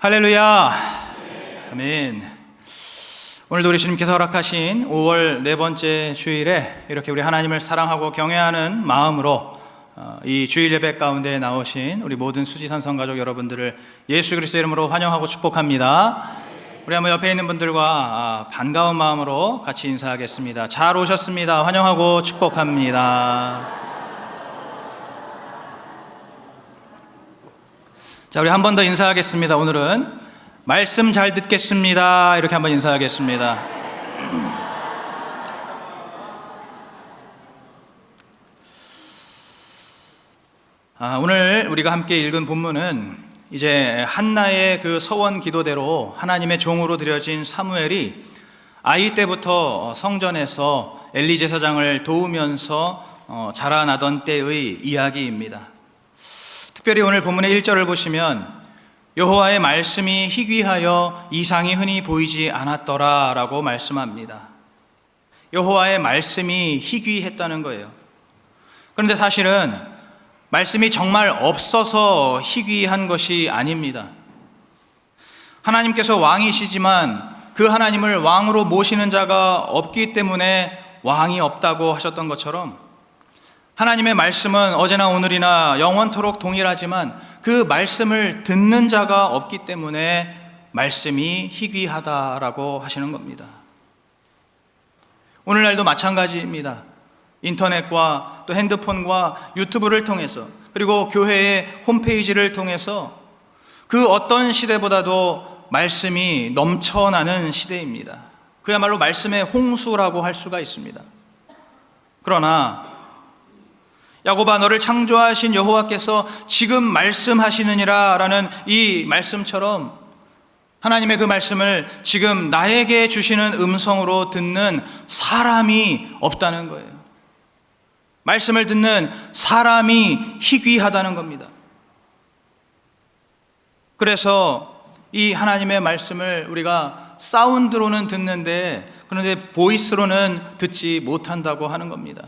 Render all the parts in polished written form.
할렐루야. 아멘. 오늘도 우리 주님께서 허락하신 5월 네 번째 주일에 이렇게 우리 하나님을 사랑하고 경외하는 마음으로 이 주일 예배 가운데 나오신 우리 모든 수지산성 가족 여러분들을 예수 그리스도의 이름으로 환영하고 축복합니다. 우리 한번 옆에 있는 분들과 반가운 마음으로 같이 인사하겠습니다. 잘 오셨습니다. 환영하고 축복합니다. 자, 우리 한 번 더 인사하겠습니다. 오늘은 말씀 잘 듣겠습니다. 이렇게 한번 인사하겠습니다. 오늘 우리가 함께 읽은 본문은 이제 한나의 그 서원 기도대로 하나님의 종으로 드려진 사무엘이 아이 때부터 성전에서 엘리 제사장을 도우면서 자라나던 때의 이야기입니다. 특별히 오늘 본문의 1절을 보시면 여호와의 말씀이 희귀하여 이상이 흔히 보이지 않았더라 라고 말씀합니다. 여호와의 말씀이 희귀했다는 거예요. 그런데 사실은 말씀이 정말 없어서 희귀한 것이 아닙니다. 하나님께서 왕이시지만 그 하나님을 왕으로 모시는 자가 없기 때문에 왕이 없다고 하셨던 것처럼 하나님의 말씀은 어제나 오늘이나 영원토록 동일하지만 그 말씀을 듣는 자가 없기 때문에 말씀이 희귀하다라고 하시는 겁니다. 오늘날도 마찬가지입니다. 인터넷과 또 핸드폰과 유튜브를 통해서 그리고 교회의 홈페이지를 통해서 그 어떤 시대보다도 말씀이 넘쳐나는 시대입니다. 그야말로 말씀의 홍수라고 할 수가 있습니다. 그러나 야곱아, 너를 창조하신 여호와께서 지금 말씀하시느니라 라는 이 말씀처럼 하나님의 그 말씀을 지금 나에게 주시는 음성으로 듣는 사람이 없다는 거예요. 말씀을 듣는 사람이 희귀하다는 겁니다. 그래서 이 하나님의 말씀을 우리가 사운드로는 듣는데 그런데 보이스로는 듣지 못한다고 하는 겁니다.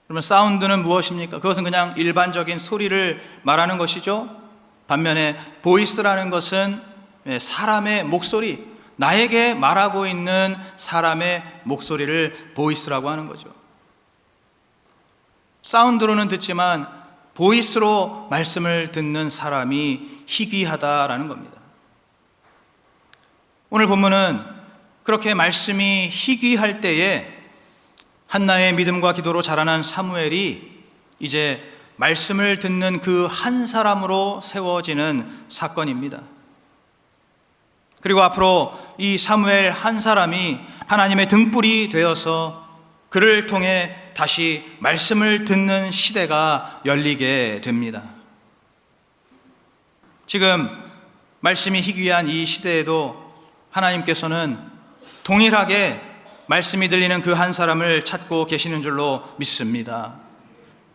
그러면 사운드는 무엇입니까? 그것은 그냥 일반적인 소리를 말하는 것이죠. 반면에 보이스라는 것은 사람의 목소리, 나에게 말하고 있는 사람의 목소리를 보이스라고 하는 거죠. 사운드로는 듣지만 보이스로 말씀을 듣는 사람이 희귀하다라는 겁니다. 오늘 본문은 그렇게 말씀이 희귀할 때에 한나의 믿음과 기도로 자라난 사무엘이 이제 말씀을 듣는 그 한 사람으로 세워지는 사건입니다. 그리고 앞으로 이 사무엘 한 사람이 하나님의 등불이 되어서 그를 통해 다시 말씀을 듣는 시대가 열리게 됩니다. 지금 말씀이 희귀한 이 시대에도 하나님께서는 동일하게 말씀이 들리는 그 한 사람을 찾고 계시는 줄로 믿습니다.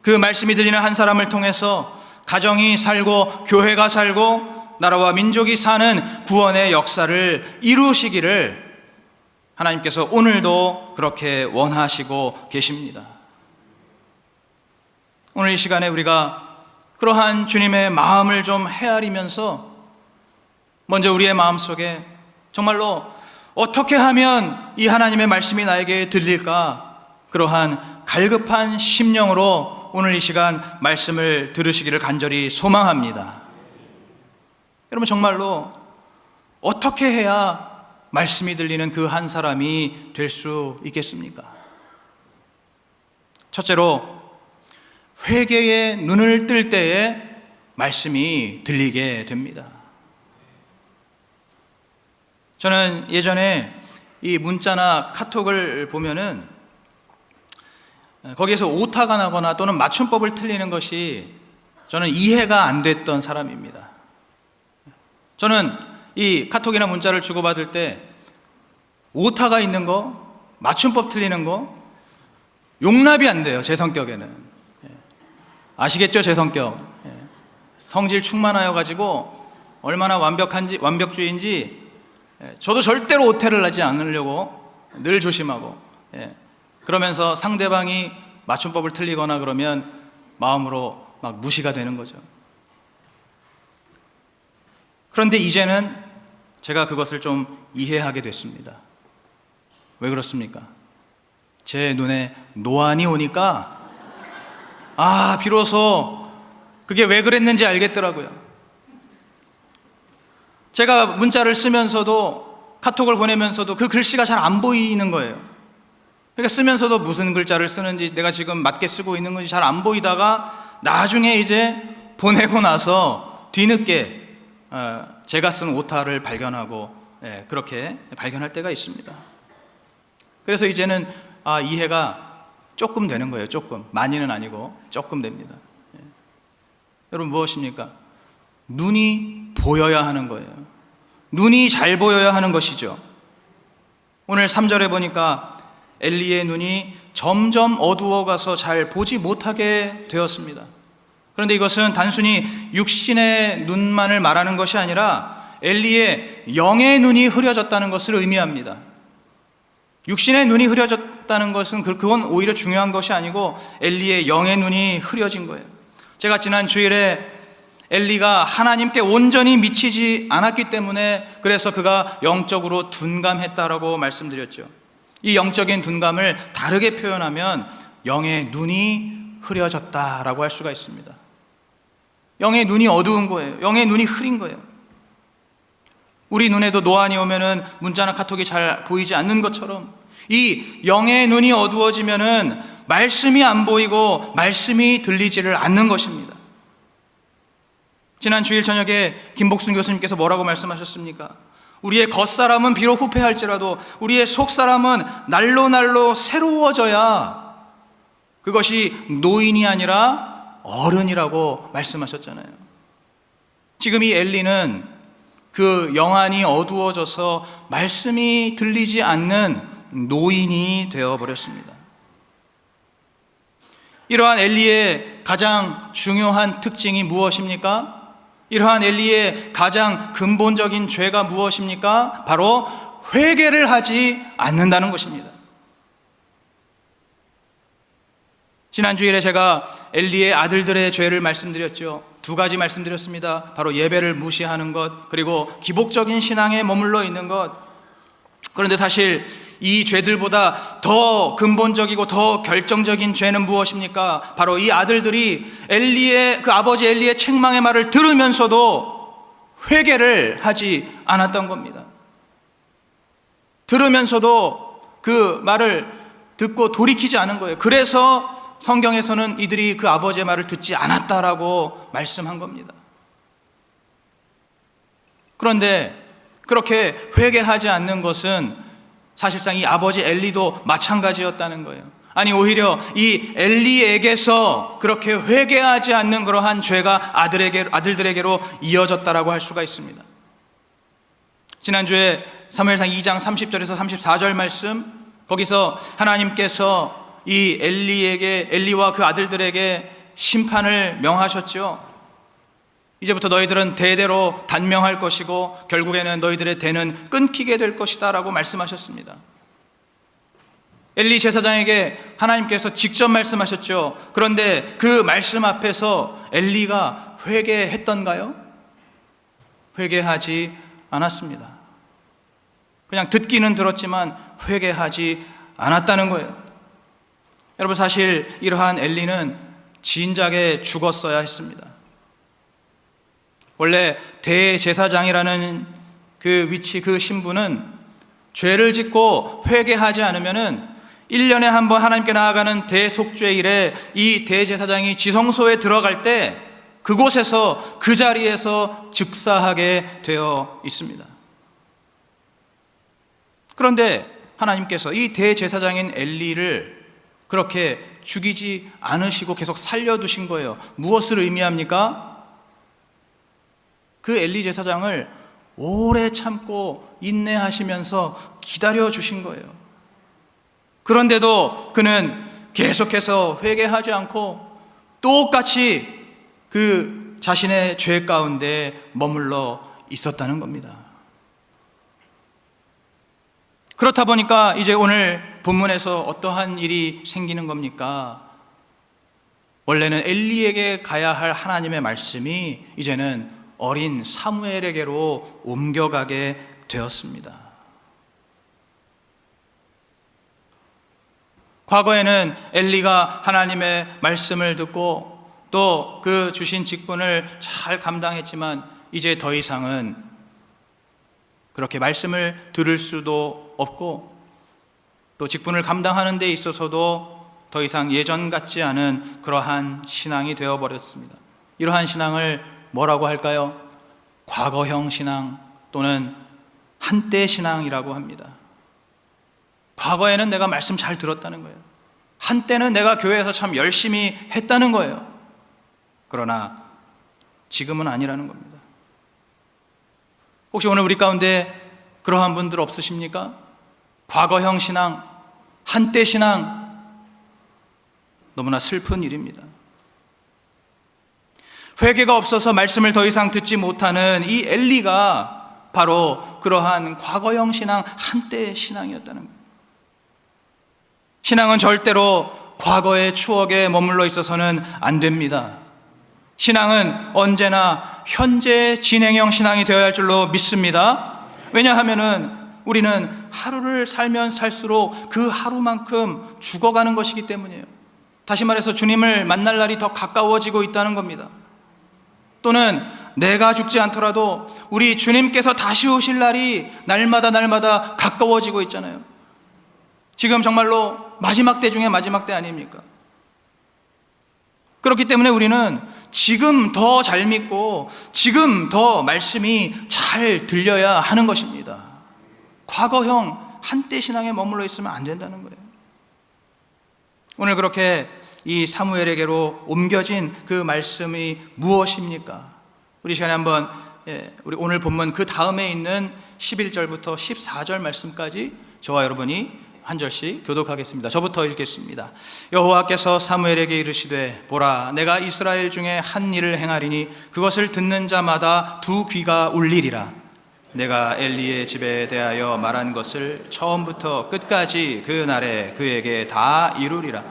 그 말씀이 들리는 한 사람을 통해서 가정이 살고 교회가 살고 나라와 민족이 사는 구원의 역사를 이루시기를 하나님께서 오늘도 그렇게 원하시고 계십니다. 오늘 이 시간에 우리가 그러한 주님의 마음을 좀 헤아리면서 먼저 우리의 마음속에 정말로 어떻게 하면 이 하나님의 말씀이 나에게 들릴까? 그러한 갈급한 심령으로 오늘 이 시간 말씀을 들으시기를 간절히 소망합니다. 여러분, 정말로 어떻게 해야 말씀이 들리는 그 한 사람이 될 수 있겠습니까? 첫째로 회개의 눈을 뜰 때에 말씀이 들리게 됩니다. 저는 예전에 이 문자나 카톡을 보면은 거기에서 오타가 나거나 또는 맞춤법을 틀리는 것이 저는 이해가 안 됐던 사람입니다. 저는 이 카톡이나 문자를 주고받을 때 오타가 있는 거, 맞춤법 틀리는 거 용납이 안 돼요. 제 성격에는. 아시겠죠? 제 성격. 성질 충만하여 가지고 얼마나 완벽주의인지 저도 절대로 오태를 하지 않으려고 늘 조심하고, 그러면서 상대방이 맞춤법을 틀리거나 그러면 마음으로 막 무시가 되는 거죠. 그런데 이제는 제가 그것을 좀 이해하게 됐습니다. 왜 그렇습니까? 제 눈에 노안이 오니까 비로소 그게 왜 그랬는지 알겠더라고요. 제가 문자를 쓰면서도, 카톡을 보내면서도 그 글씨가 잘 안 보이는 거예요. 그러니까 쓰면서도 무슨 글자를 쓰는지, 내가 지금 맞게 쓰고 있는 건지 잘 안 보이다가 나중에 이제 보내고 나서 뒤늦게 제가 쓴 오타를 발견하고, 그렇게 발견할 때가 있습니다. 그래서 이제는 이해가 조금 되는 거예요. 조금. 많이는 아니고 조금 됩니다. 여러분, 무엇입니까? 눈이 보여야 하는 거예요. 눈이 잘 보여야 하는 것이죠. 오늘 3절에 보니까 엘리의 눈이 점점 어두워가서 잘 보지 못하게 되었습니다. 그런데 이것은 단순히 육신의 눈만을 말하는 것이 아니라 엘리의 영의 눈이 흐려졌다는 것을 의미합니다. 육신의 눈이 흐려졌다는 것은 그건 오히려 중요한 것이 아니고 엘리의 영의 눈이 흐려진 거예요. 제가 지난 주일에 엘리가 하나님께 온전히 미치지 않았기 때문에, 그래서 그가 영적으로 둔감했다라고 말씀드렸죠. 이 영적인 둔감을 다르게 표현하면 영의 눈이 흐려졌다라고 할 수가 있습니다. 영의 눈이 어두운 거예요. 영의 눈이 흐린 거예요. 우리 눈에도 노안이 오면은 문자나 카톡이 잘 보이지 않는 것처럼 이 영의 눈이 어두워지면은 말씀이 안 보이고 말씀이 들리지를 않는 것입니다. 지난 주일 저녁에 김복순 교수님께서 뭐라고 말씀하셨습니까? 우리의 겉사람은 비록 후패할지라도 우리의 속사람은 날로 새로워져야 그것이 노인이 아니라 어른이라고 말씀하셨잖아요. 지금 이 엘리는 그 영안이 어두워져서 말씀이 들리지 않는 노인이 되어버렸습니다. 이러한 엘리의 가장 중요한 특징이 무엇입니까? 이러한 엘리의 가장 근본적인 죄가 무엇입니까? 바로 회개를 하지 않는다는 것입니다. 지난 주일에 제가 엘리의 아들들의 죄를 말씀드렸죠. 두 가지 말씀드렸습니다. 바로 예배를 무시하는 것, 그리고 기복적인 신앙에 머물러 있는 것. 그런데 사실 이 죄들보다 더 근본적이고 더 결정적인 죄는 무엇입니까? 바로 이 아들들이 그 아버지 엘리의 책망의 말을 들으면서도 회개를 하지 않았던 겁니다. 들으면서도 그 말을 듣고 돌이키지 않은 거예요. 그래서 성경에서는 이들이 그 아버지의 말을 듣지 않았다라고 말씀한 겁니다. 그런데 그렇게 회개하지 않는 것은 사실상 이 아버지 엘리도 마찬가지였다는 거예요. 아니, 오히려 이 엘리에게서 그렇게 회개하지 않는 그러한 죄가 아들들에게로 이어졌다라고 할 수가 있습니다. 지난주에 사무엘상 2장 30절에서 34절 말씀, 거기서 하나님께서 이 엘리와 그 아들들에게 심판을 명하셨죠. 이제부터 너희들은 대대로 단명할 것이고 결국에는 너희들의 대는 끊기게 될 것이다 라고 말씀하셨습니다. 엘리 제사장에게 하나님께서 직접 말씀하셨죠. 그런데 그 말씀 앞에서 엘리가 회개했던가요? 회개하지 않았습니다. 그냥 듣기는 들었지만 회개하지 않았다는 거예요. 여러분, 사실 이러한 엘리는 진작에 죽었어야 했습니다. 원래 대제사장이라는 그 위치, 그 신분은 죄를 짓고 회개하지 않으면은 1년에 한 번 하나님께 나아가는 대속죄일에 이 대제사장이 지성소에 들어갈 때 그곳에서, 그 자리에서 즉사하게 되어 있습니다. 그런데 하나님께서 이 대제사장인 엘리를 그렇게 죽이지 않으시고 계속 살려두신 거예요. 무엇을 의미합니까? 그 엘리 제사장을 오래 참고 인내하시면서 기다려 주신 거예요. 그런데도 그는 계속해서 회개하지 않고 똑같이 그 자신의 죄 가운데 머물러 있었다는 겁니다. 그렇다 보니까 이제 오늘 본문에서 어떠한 일이 생기는 겁니까? 원래는 엘리에게 가야 할 하나님의 말씀이 이제는 어린 사무엘에게로 옮겨가게 되었습니다. 과거에는 엘리가 하나님의 말씀을 듣고 또 그 주신 직분을 잘 감당했지만 이제 더 이상은 그렇게 말씀을 들을 수도 없고 또 직분을 감당하는 데 있어서도 더 이상 예전 같지 않은 그러한 신앙이 되어버렸습니다. 이러한 신앙을 뭐라고 할까요? 과거형 신앙 또는 한때 신앙이라고 합니다. 과거에는 내가 말씀 잘 들었다는 거예요. 한때는 내가 교회에서 참 열심히 했다는 거예요. 그러나 지금은 아니라는 겁니다. 혹시 오늘 우리 가운데 그러한 분들 없으십니까? 과거형 신앙, 한때 신앙, 너무나 슬픈 일입니다. 회개가 없어서 말씀을 더 이상 듣지 못하는 이 엘리가 바로 그러한 과거형 신앙, 한때 신앙이었다는 거예요. 신앙은 절대로 과거의 추억에 머물러 있어서는 안 됩니다. 신앙은 언제나 현재 진행형 신앙이 되어야 할 줄로 믿습니다. 왜냐하면은 우리는 하루를 살면 살수록 그 하루만큼 죽어가는 것이기 때문이에요. 다시 말해서 주님을 만날 날이 더 가까워지고 있다는 겁니다. 또는 내가 죽지 않더라도 우리 주님께서 다시 오실 날이 날마다 가까워지고 있잖아요. 지금 정말로 마지막 때 중에 마지막 때 아닙니까? 그렇기 때문에 우리는 지금 더 잘 믿고 지금 더 말씀이 잘 들려야 하는 것입니다. 과거형 한때 신앙에 머물러 있으면 안 된다는 거예요. 오늘 그렇게 이 사무엘에게로 옮겨진 그 말씀이 무엇입니까? 우리 시간에 한번 우리 오늘 본문 그 다음에 있는 11절부터 14절 말씀까지 저와 여러분이 한 절씩 교독하겠습니다. 저부터 읽겠습니다. 여호와께서 사무엘에게 이르시되 보라 내가 이스라엘 중에 한 일을 행하리니 그것을 듣는 자마다 두 귀가 울리리라. 내가 엘리의 집에 대하여 말한 것을 처음부터 끝까지 그 날에 그에게 다 이루리라.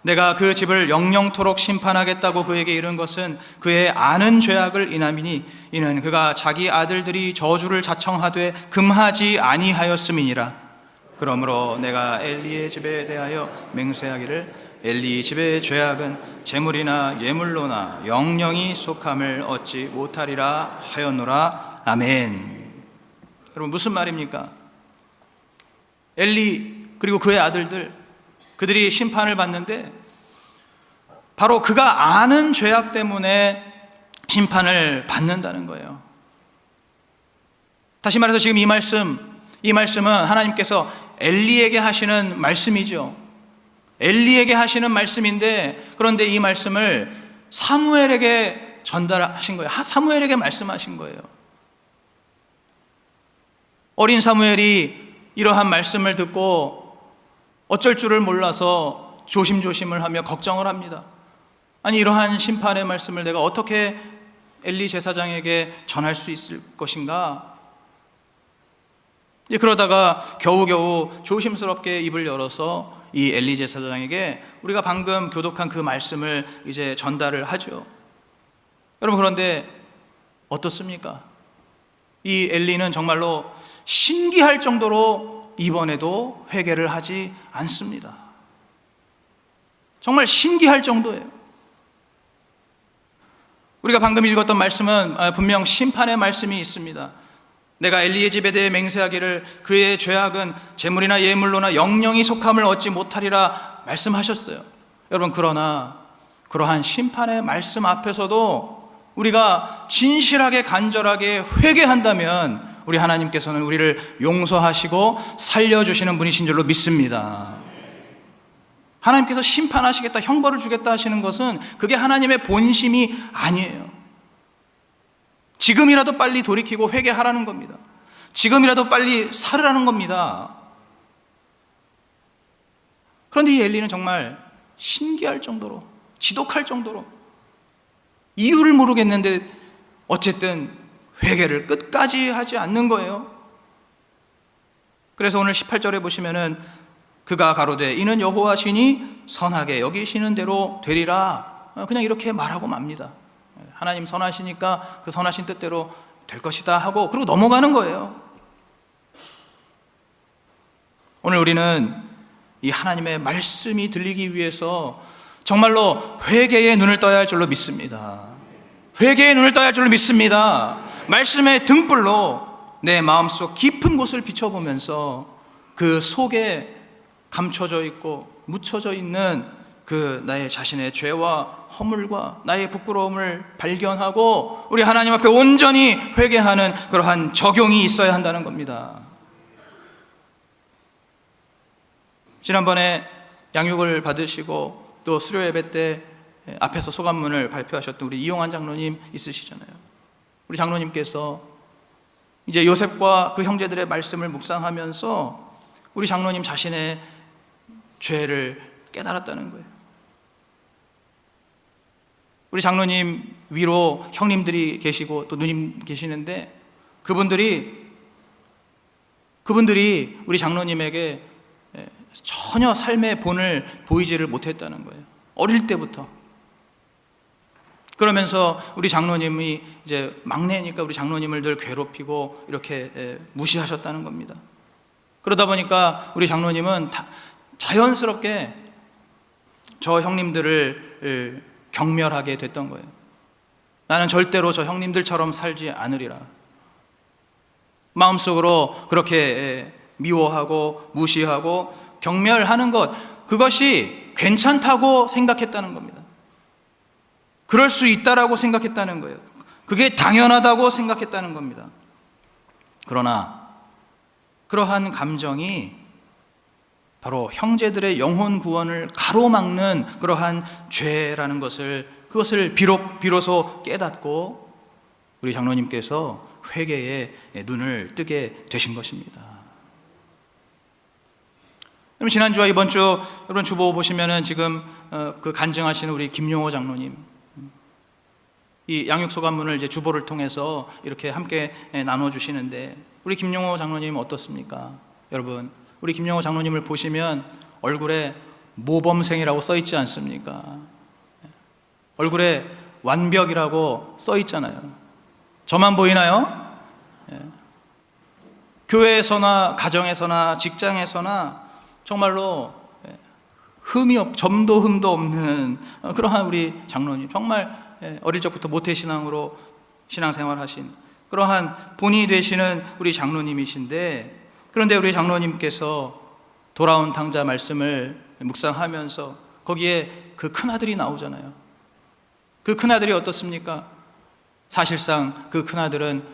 내가 그 집을 영영토록 심판하겠다고 그에게 이른 것은 그의 아는 죄악을 인함이니 이는 그가 자기 아들들이 저주를 자청하되 금하지 아니하였음이니라. 그러므로 내가 엘리의 집에 대하여 맹세하기를 엘리 집의 죄악은 제물이나 예물로나 영영이 속함을 얻지 못하리라 하였노라. 아멘. 여러분 무슨 말입니까? 엘리 그리고 그의 아들들 그들이 심판을 받는데 바로 그가 아는 죄악 때문에 심판을 받는다는 거예요. 다시 말해서 지금 이 말씀은 하나님께서 엘리에게 하시는 말씀이죠. 엘리에게 하시는 말씀인데 그런데 이 말씀을 사무엘에게 전달하신 거예요. 사무엘에게 말씀하신 거예요. 어린 사무엘이 이러한 말씀을 듣고 어쩔 줄을 몰라서 조심조심을 하며 걱정을 합니다. 아니 이러한 심판의 말씀을 내가 어떻게 엘리 제사장에게 전할 수 있을 것인가? 그러다가 겨우겨우 조심스럽게 입을 열어서 이 엘리 제사장에게 우리가 방금 교독한 그 말씀을 이제 전달을 하죠. 여러분 그런데 어떻습니까? 이 엘리는 정말로 신기할 정도로 이번에도 회개를 하지 않습니다. 정말 신기할 정도예요. 우리가 방금 읽었던 말씀은 분명 심판의 말씀이 있습니다. 내가 엘리의 집에 대해 맹세하기를 그의 죄악은 제물이나 예물로나 영영이 속함을 얻지 못하리라 말씀하셨어요. 여러분 그러나 그러한 심판의 말씀 앞에서도 우리가 진실하게 간절하게 회개한다면 우리 하나님께서는 우리를 용서하시고 살려주시는 분이신 줄로 믿습니다. 하나님께서 심판하시겠다, 형벌을 주겠다 하시는 것은 그게 하나님의 본심이 아니에요. 지금이라도 빨리 돌이키고 회개하라는 겁니다. 지금이라도 빨리 살으라는 겁니다. 그런데 이 엘리는 정말 신기할 정도로, 지독할 정도로 이유를 모르겠는데 어쨌든 회개를 끝까지 하지 않는 거예요. 그래서 오늘 18절에 보시면은 그가 가로되 이는 여호와시니 선하게 여기시는 대로 되리라, 그냥 이렇게 말하고 맙니다. 하나님 선하시니까 그 선하신 뜻대로 될 것이다 하고 그리고 넘어가는 거예요. 오늘 우리는 이 하나님의 말씀이 들리기 위해서 정말로 회개의 눈을 떠야 할 줄로 믿습니다. 회개의 눈을 떠야 할 줄로 믿습니다. 말씀의 등불로 내 마음속 깊은 곳을 비춰보면서 그 속에 감춰져 있고 묻혀져 있는 그 나의 자신의 죄와 허물과 나의 부끄러움을 발견하고 우리 하나님 앞에 온전히 회개하는 그러한 적용이 있어야 한다는 겁니다. 지난번에 양육을 받으시고 또 수료 예배 때 앞에서 소감문을 발표하셨던 우리 이용환 장로님 있으시잖아요. 우리 장로님께서 이제 요셉과 그 형제들의 말씀을 묵상하면서 우리 장로님 자신의 죄를 깨달았다는 거예요. 우리 장로님 위로 형님들이 계시고 또 누님 계시는데 그분들이 우리 장로님에게 전혀 삶의 본을 보이지를 못했다는 거예요. 어릴 때부터. 그러면서 우리 장로님이 이제 막내니까 우리 장로님을 늘 괴롭히고 이렇게 무시하셨다는 겁니다. 그러다 보니까 우리 장로님은 자연스럽게 저 형님들을 경멸하게 됐던 거예요. 나는 절대로 저 형님들처럼 살지 않으리라. 마음속으로 그렇게 미워하고 무시하고 경멸하는 것, 그것이 괜찮다고 생각했다는 겁니다. 그럴 수 있다라고 생각했다는 거예요. 그게 당연하다고 생각했다는 겁니다. 그러나 그러한 감정이 바로 형제들의 영혼 구원을 가로막는 그러한 죄라는 그것을 비로소 깨닫고 우리 장로님께서 회개의 눈을 뜨게 되신 것입니다. 그럼 지난주와 이번 주 여러분 주보 보시면은 지금 그 간증하시는 우리 김용호 장로님 이 양육소감문을 이제 주보를 통해서 이렇게 함께 나눠주시는데 우리 김용호 장로님 어떻습니까? 여러분 우리 김용호 장로님을 보시면 얼굴에 모범생이라고 써 있지 않습니까? 얼굴에 완벽이라고 써 있잖아요. 저만 보이나요? 교회에서나 가정에서나 직장에서나 정말로 점도 흠도 없는 그러한 우리 장로님, 정말 어릴 적부터 모태신앙으로 신앙생활하신 그러한 본이 되시는 우리 장로님이신데, 그런데 우리 장로님께서 돌아온 탕자 말씀을 묵상하면서 거기에 그 큰아들이 나오잖아요. 그 큰아들이 어떻습니까? 사실상 그 큰아들은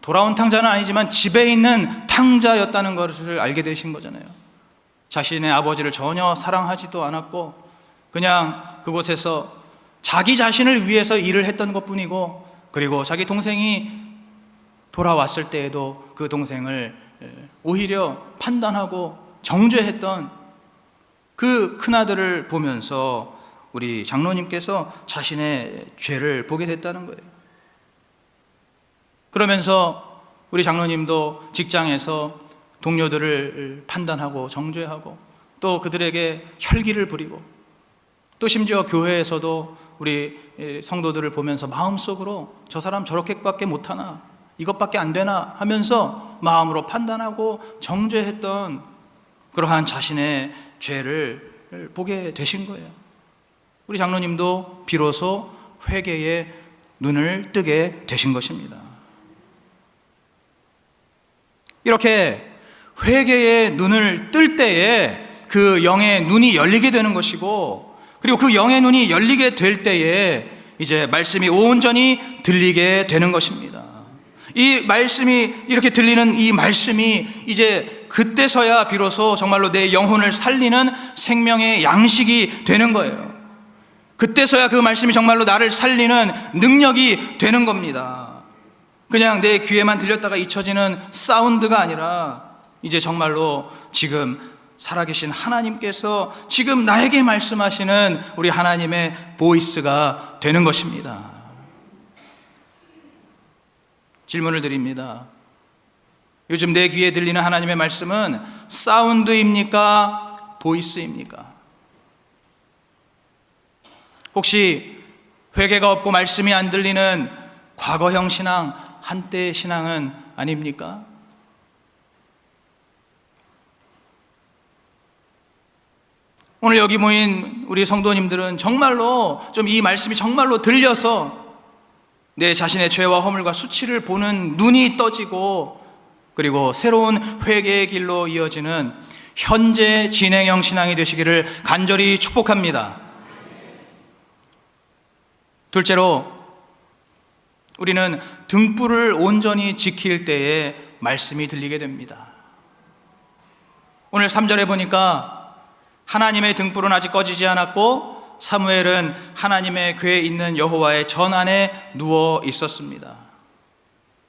돌아온 탕자는 아니지만 집에 있는 탕자였다는 것을 알게 되신 거잖아요. 자신의 아버지를 전혀 사랑하지도 않았고 그냥 그곳에서 자기 자신을 위해서 일을 했던 것뿐이고, 그리고 자기 동생이 돌아왔을 때에도 그 동생을 오히려 판단하고 정죄했던 그 큰아들을 보면서 우리 장로님께서 자신의 죄를 보게 됐다는 거예요. 그러면서 우리 장로님도 직장에서 동료들을 판단하고 정죄하고 또 그들에게 혈기를 부리고 또 심지어 교회에서도 우리 성도들을 보면서 마음속으로 저 사람 저렇게밖에 못하나, 이것밖에 안 되나 하면서 마음으로 판단하고 정죄했던 그러한 자신의 죄를 보게 되신 거예요. 우리 장로님도 비로소 회개의 눈을 뜨게 되신 것입니다. 이렇게 회개의 눈을 뜰 때에 그 영의 눈이 열리게 되는 것이고, 그리고 그 영의 눈이 열리게 될 때에 이제 말씀이 온전히 들리게 되는 것입니다. 이 말씀이 이렇게 들리는 이 말씀이 이제 그때서야 비로소 정말로 내 영혼을 살리는 생명의 양식이 되는 거예요. 그때서야 그 말씀이 정말로 나를 살리는 능력이 되는 겁니다. 그냥 내 귀에만 들렸다가 잊혀지는 사운드가 아니라 이제 정말로 지금 살아계신 하나님께서 지금 나에게 말씀하시는 우리 하나님의 보이스가 되는 것입니다. 질문을 드립니다. 요즘 내 귀에 들리는 하나님의 말씀은 사운드입니까? 보이스입니까? 혹시 회개가 없고 말씀이 안 들리는 과거형 신앙, 한때의 신앙은 아닙니까? 오늘 여기 모인 우리 성도님들은 정말로 좀 이 말씀이 정말로 들려서 내 자신의 죄와 허물과 수치를 보는 눈이 떠지고, 그리고 새로운 회개의 길로 이어지는 현재 진행형 신앙이 되시기를 간절히 축복합니다. 둘째로, 우리는 등불을 온전히 지킬 때에 말씀이 들리게 됩니다. 오늘 3절에 보니까 하나님의 등불은 아직 꺼지지 않았고 사무엘은 하나님의 궤에 있는 여호와의 전 안에 누워 있었습니다.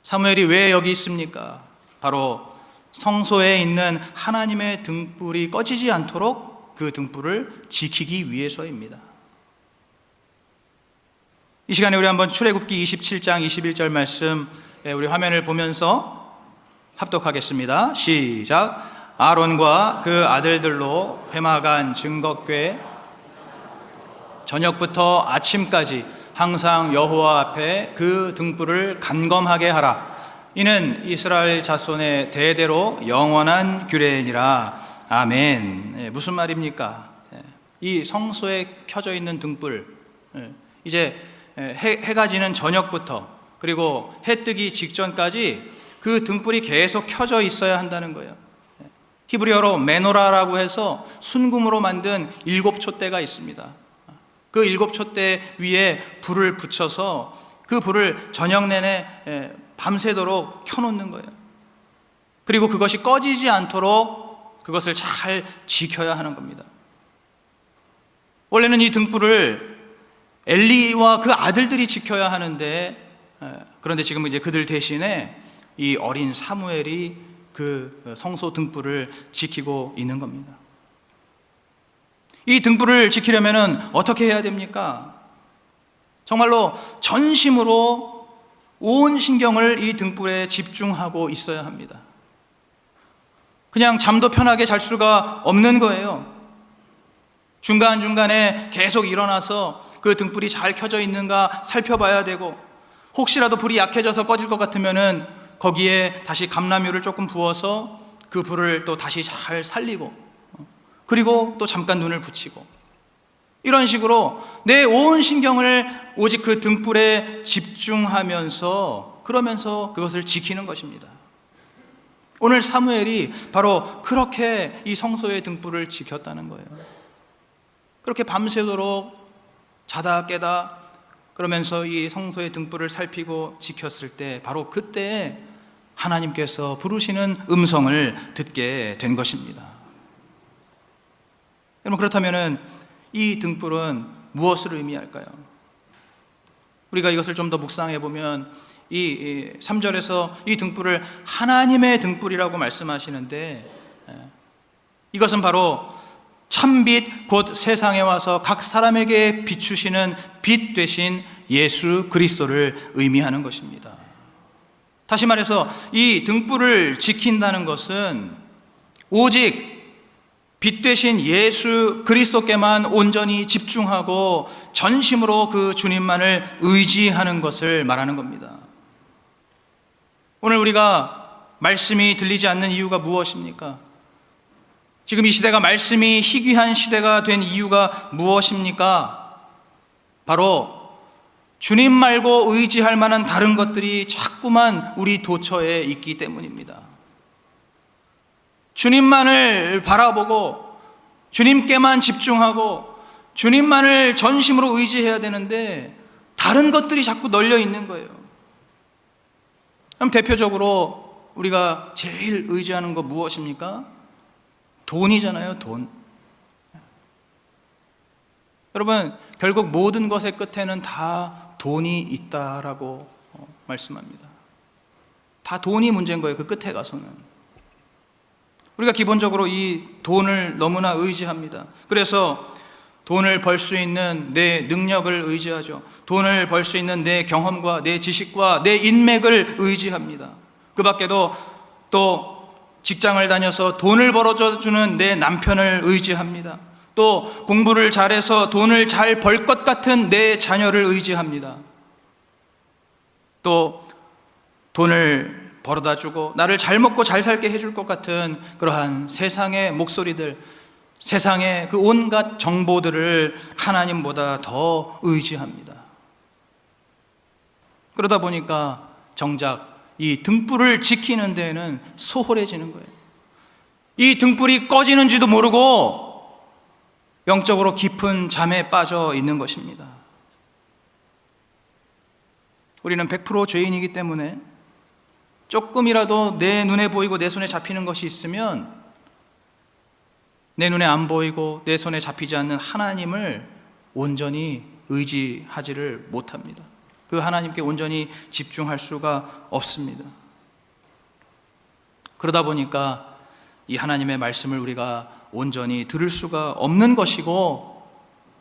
사무엘이 왜 여기 있습니까? 바로 성소에 있는 하나님의 등불이 꺼지지 않도록 그 등불을 지키기 위해서입니다. 이 시간에 우리 한번 출애굽기 27장 21절 말씀 우리 화면을 보면서 합독하겠습니다. 시작. 아론과 그 아들들로 회막안 증거궤 저녁부터 아침까지 항상 여호와 앞에 그 등불을 간검하게 하라. 이는 이스라엘 자손의 대대로 영원한 규례니라. 아멘. 무슨 말입니까? 이 성소에 켜져 있는 등불, 이제 해가 지는 저녁부터 그리고 해 뜨기 직전까지 그 등불이 계속 켜져 있어야 한다는 거예요. 히브리어로 메노라라고 해서 순금으로 만든 7촛대가 있습니다. 그 7촛대 위에 불을 붙여서 그 불을 저녁 내내 밤새도록 켜놓는 거예요. 그리고 그것이 꺼지지 않도록 그것을 잘 지켜야 하는 겁니다. 원래는 이 등불을 엘리와 그 아들들이 지켜야 하는데, 그런데 지금 이제 그들 대신에 이 어린 사무엘이 그 성소 등불을 지키고 있는 겁니다. 이 등불을 지키려면 어떻게 해야 됩니까? 정말로 전심으로 온 신경을 이 등불에 집중하고 있어야 합니다. 그냥 잠도 편하게 잘 수가 없는 거예요. 중간중간에 계속 일어나서 그 등불이 잘 켜져 있는가 살펴봐야 되고, 혹시라도 불이 약해져서 꺼질 것 같으면은 거기에 다시 감람유를 조금 부어서 그 불을 또 다시 잘 살리고, 그리고 또 잠깐 눈을 붙이고, 이런 식으로 내 온 신경을 오직 그 등불에 집중하면서, 그러면서 그것을 지키는 것입니다. 오늘 사무엘이 바로 그렇게 이 성소의 등불을 지켰다는 거예요. 그렇게 밤새도록 자다 깨다 그러면서 이 성소의 등불을 살피고 지켰을 때, 바로 그때 하나님께서 부르시는 음성을 듣게 된 것입니다. 여러분, 그렇다면 이 등불은 무엇을 의미할까요? 우리가 이것을 좀 더 묵상해 보면 이 3절에서 이 등불을 하나님의 등불이라고 말씀하시는데, 이것은 바로 참빛 곧 세상에 와서 각 사람에게 비추시는 빛 되신 예수 그리스도를 의미하는 것입니다. 다시 말해서 이 등불을 지킨다는 것은 오직 빛 되신 예수 그리스도께만 온전히 집중하고 전심으로 그 주님만을 의지하는 것을 말하는 겁니다. 오늘 우리가 말씀이 들리지 않는 이유가 무엇입니까? 지금 이 시대가 말씀이 희귀한 시대가 된 이유가 무엇입니까? 바로 주님 말고 의지할 만한 다른 것들이 자꾸만 우리 도처에 있기 때문입니다. 주님만을 바라보고 주님께만 집중하고 주님만을 전심으로 의지해야 되는데 다른 것들이 자꾸 널려 있는 거예요. 그럼 대표적으로 우리가 제일 의지하는 거 무엇입니까? 돈이잖아요, 돈. 여러분, 결국 모든 것의 끝에는 다 돈이 있다라고 말씀합니다. 다 돈이 문제인 거예요, 그 끝에 가서는. 우리가 기본적으로 이 돈을 너무나 의지합니다. 그래서 돈을 벌 수 있는 내 능력을 의지하죠. 돈을 벌 수 있는 내 경험과 내 지식과 내 인맥을 의지합니다. 그 밖에도 또 직장을 다녀서 돈을 벌어주는 내 남편을 의지합니다. 또 공부를 잘해서 돈을 잘 벌 것 같은 내 자녀를 의지합니다. 또 돈을 벌어다 주고 나를 잘 먹고 잘 살게 해줄 것 같은 그러한 세상의 목소리들, 세상의 그 온갖 정보들을 하나님보다 더 의지합니다. 그러다 보니까 정작 이 등불을 지키는 데에는 소홀해지는 거예요. 이 등불이 꺼지는지도 모르고 영적으로 깊은 잠에 빠져 있는 것입니다. 우리는 100% 죄인이기 때문에 조금이라도 내 눈에 보이고 내 손에 잡히는 것이 있으면 내 눈에 안 보이고 내 손에 잡히지 않는 하나님을 온전히 의지하지를 못합니다. 그 하나님께 온전히 집중할 수가 없습니다. 그러다 보니까 이 하나님의 말씀을 우리가 온전히 들을 수가 없는 것이고,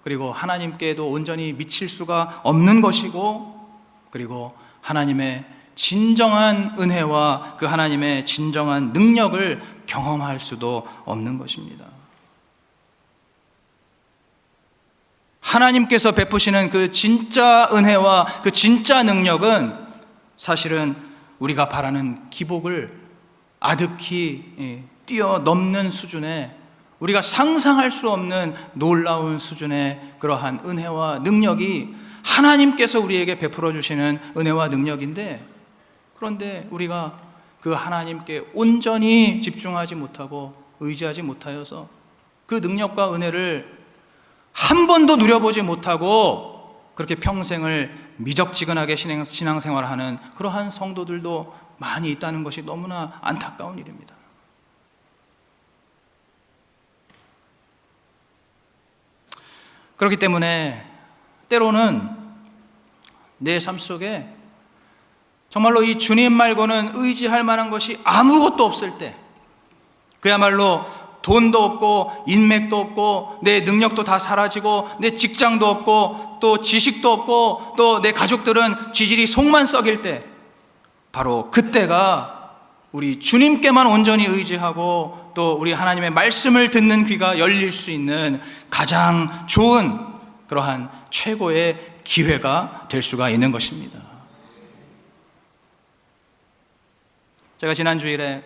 그리고 하나님께도 온전히 미칠 수가 없는 것이고, 그리고 하나님의 진정한 은혜와 그 하나님의 진정한 능력을 경험할 수도 없는 것입니다. 하나님께서 베푸시는 그 진짜 은혜와 그 진짜 능력은 사실은 우리가 바라는 기복을 아득히 뛰어넘는 수준의, 우리가 상상할 수 없는 놀라운 수준의 그러한 은혜와 능력이 하나님께서 우리에게 베풀어 주시는 은혜와 능력인데, 그런데 우리가 그 하나님께 온전히 집중하지 못하고 의지하지 못하여서 그 능력과 은혜를 한 번도 누려보지 못하고 그렇게 평생을 미적지근하게 신앙생활하는 그러한 성도들도 많이 있다는 것이 너무나 안타까운 일입니다. 그렇기 때문에 때로는 내 삶 속에 정말로 이 주님 말고는 의지할 만한 것이 아무것도 없을 때, 그야말로 돈도 없고 인맥도 없고 내 능력도 다 사라지고 내 직장도 없고 또 지식도 없고 또 내 가족들은 지질이 속만 썩일 때, 바로 그때가 우리 주님께만 온전히 의지하고 또 우리 하나님의 말씀을 듣는 귀가 열릴 수 있는 가장 좋은 그러한 최고의 기회가 될 수가 있는 것입니다. 제가 지난 주일에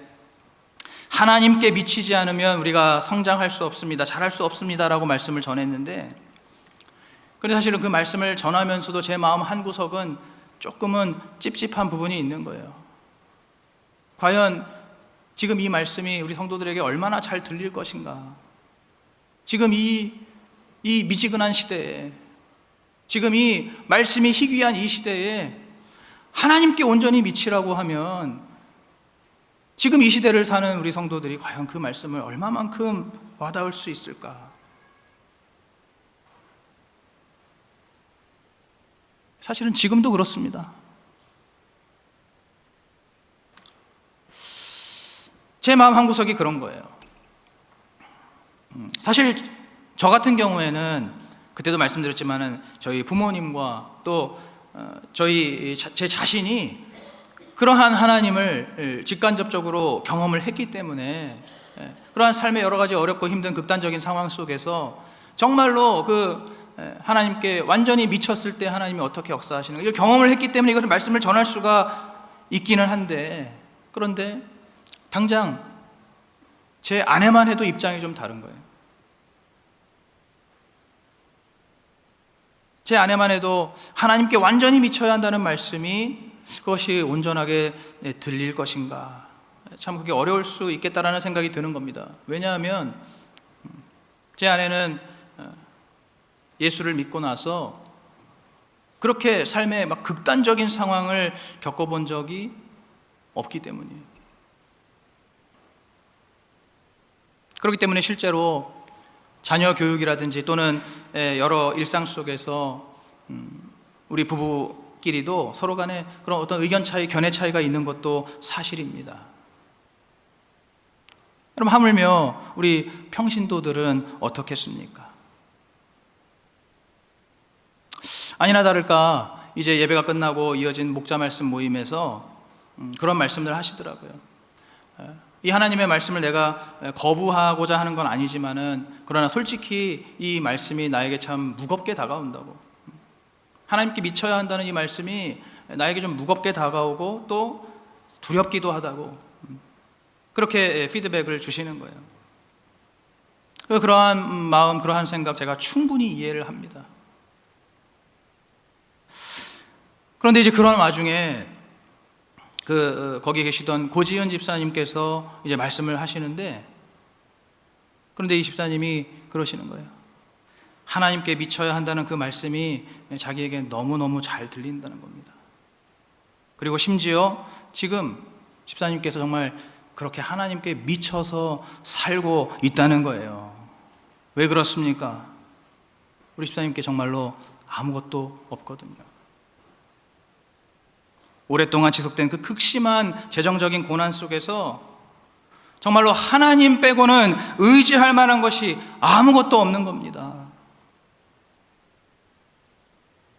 하나님께 미치지 않으면 우리가 성장할 수 없습니다, 잘할 수 없습니다라고 말씀을 전했는데, 그런데 사실은 그 말씀을 전하면서도 제 마음 한구석은 조금은 찝찝한 부분이 있는 거예요. 과연 지금 이 말씀이 우리 성도들에게 얼마나 잘 들릴 것인가? 지금 이 미지근한 시대에, 지금 이 말씀이 희귀한 이 시대에 하나님께 온전히 미치라고 하면 지금 이 시대를 사는 우리 성도들이 과연 그 말씀을 얼마만큼 와닿을 수 있을까? 사실은 지금도 그렇습니다. 제 마음 한구석이 그런 거예요. 사실 저 같은 경우에는 그때도 말씀드렸지만은 저희 부모님과 또 제 자신이 그러한 하나님을 직간접적으로 경험을 했기 때문에 그러한 삶의 여러 가지 어렵고 힘든 극단적인 상황 속에서 정말로 그 하나님께 완전히 미쳤을 때 하나님이 어떻게 역사하시는 걸 경험을 했기 때문에 이것을 말씀을 전할 수가 있기는 한데, 그런데 당장 제 아내만 해도 입장이 좀 다른 거예요. 제 아내만 해도 하나님께 완전히 미쳐야 한다는 말씀이 그것이 온전하게 들릴 것인가, 참 그게 어려울 수 있겠다라는 생각이 드는 겁니다. 왜냐하면 제 아내는 예수를 믿고 나서 그렇게 삶의 막 극단적인 상황을 겪어본 적이 없기 때문이에요. 그렇기 때문에 실제로 자녀 교육이라든지 또는 여러 일상 속에서 우리 부부끼리도 서로 간에 그런 어떤 의견 차이, 견해 차이가 있는 것도 사실입니다. 그럼 하물며 우리 평신도들은 어떻겠습니까? 아니나 다를까 이제 예배가 끝나고 이어진 목자 말씀 모임에서 그런 말씀들 하시더라고요. 이 하나님의 말씀을 내가 거부하고자 하는 건 아니지만은, 그러나 솔직히 이 말씀이 나에게 참 무겁게 다가온다고, 하나님께 미쳐야 한다는 이 말씀이 나에게 좀 무겁게 다가오고 또 두렵기도 하다고, 그렇게 피드백을 주시는 거예요. 그러한 마음, 그러한 생각 제가 충분히 이해를 합니다. 그런데 이제 그런 와중에 거기 계시던 고지은 집사님께서 이제 말씀을 하시는데, 그런데 이 집사님이 그러시는 거예요. 하나님께 미쳐야 한다는 그 말씀이 자기에게 너무너무 잘 들린다는 겁니다. 그리고 심지어 지금 집사님께서 정말 그렇게 하나님께 미쳐서 살고 있다는 거예요. 왜 그렇습니까? 우리 집사님께 정말로 아무것도 없거든요. 오랫동안 지속된 그 극심한 재정적인 고난 속에서 정말로 하나님 빼고는 의지할 만한 것이 아무것도 없는 겁니다.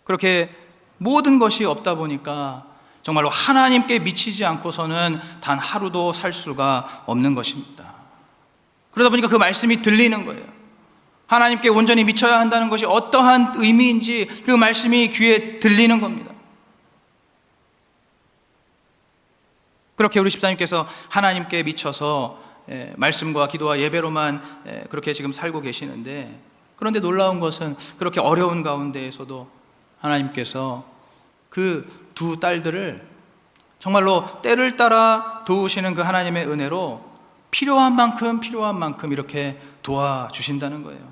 그렇게 모든 것이 없다 보니까 정말로 하나님께 미치지 않고서는 단 하루도 살 수가 없는 것입니다. 그러다 보니까 그 말씀이 들리는 거예요. 하나님께 온전히 미쳐야 한다는 것이 어떠한 의미인지 그 말씀이 귀에 들리는 겁니다. 그렇게 우리 집사님께서 하나님께 미쳐서 말씀과 기도와 예배로만 그렇게 지금 살고 계시는데, 그런데 놀라운 것은 그렇게 어려운 가운데에서도 하나님께서 그 두 딸들을 정말로 때를 따라 도우시는 그 하나님의 은혜로 필요한 만큼 이렇게 도와주신다는 거예요.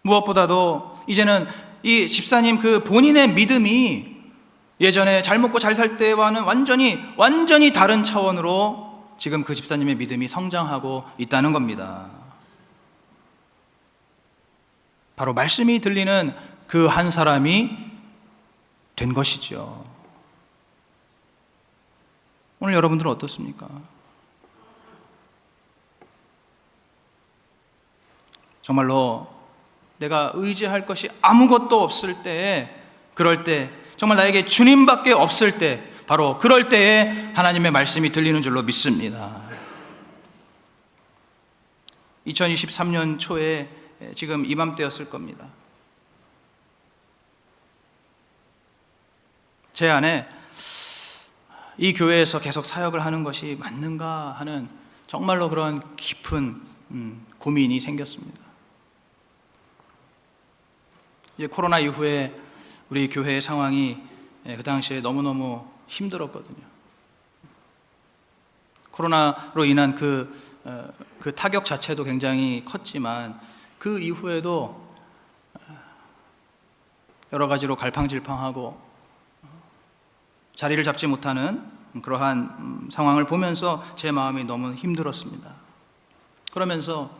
무엇보다도 이제는 이 집사님 그 본인의 믿음이 예전에 잘 먹고 잘 살 때와는 완전히 다른 차원으로 지금 그 집사님의 믿음이 성장하고 있다는 겁니다. 바로 말씀이 들리는 그 한 사람이 된 것이죠. 오늘 여러분들은 어떻습니까? 정말로 내가 의지할 것이 아무것도 없을 때에, 그럴 때, 정말 나에게 주님밖에 없을 때, 바로 그럴 때에 하나님의 말씀이 들리는 줄로 믿습니다. 2023년 초에 지금 이맘때였을 겁니다. 제 안에 이 교회에서 계속 사역을 하는 것이 맞는가 하는 정말로 그런 깊은 고민이 생겼습니다. 이제 코로나 이후에 우리 교회의 상황이 그 당시에 너무너무 힘들었거든요. 코로나로 인한 그 타격 자체도 굉장히 컸지만 그 이후에도 여러 가지로 갈팡질팡하고 자리를 잡지 못하는 그러한 상황을 보면서 제 마음이 너무 힘들었습니다. 그러면서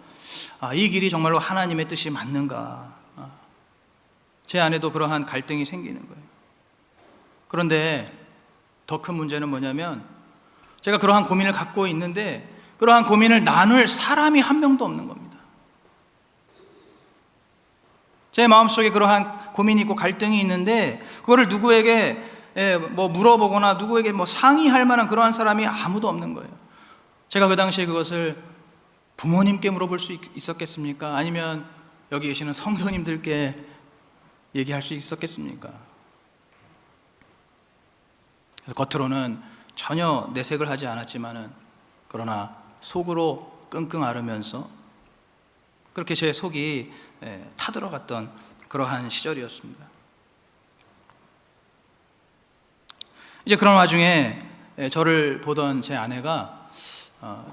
이 길이 정말로 하나님의 뜻이 맞는가, 제 안에도 그러한 갈등이 생기는 거예요. 그런데 더 큰 문제는 뭐냐면, 제가 그러한 고민을 갖고 있는데 그러한 고민을 나눌 사람이 한 명도 없는 겁니다. 제 마음속에 그러한 고민이 있고 갈등이 있는데 그거를 누구에게 뭐 물어보거나 누구에게 뭐 상의할 만한 그러한 사람이 아무도 없는 거예요. 제가 그 당시에 그것을 부모님께 물어볼 수 있었겠습니까? 아니면 여기 계시는 성도님들께 얘기할 수 있었겠습니까? 그래서 겉으로는 전혀 내색을 하지 않았지만은, 그러나 속으로 끙끙 앓으면서 그렇게 제 속이 타들어갔던 그러한 시절이었습니다. 이제 그런 와중에 저를 보던 제 아내가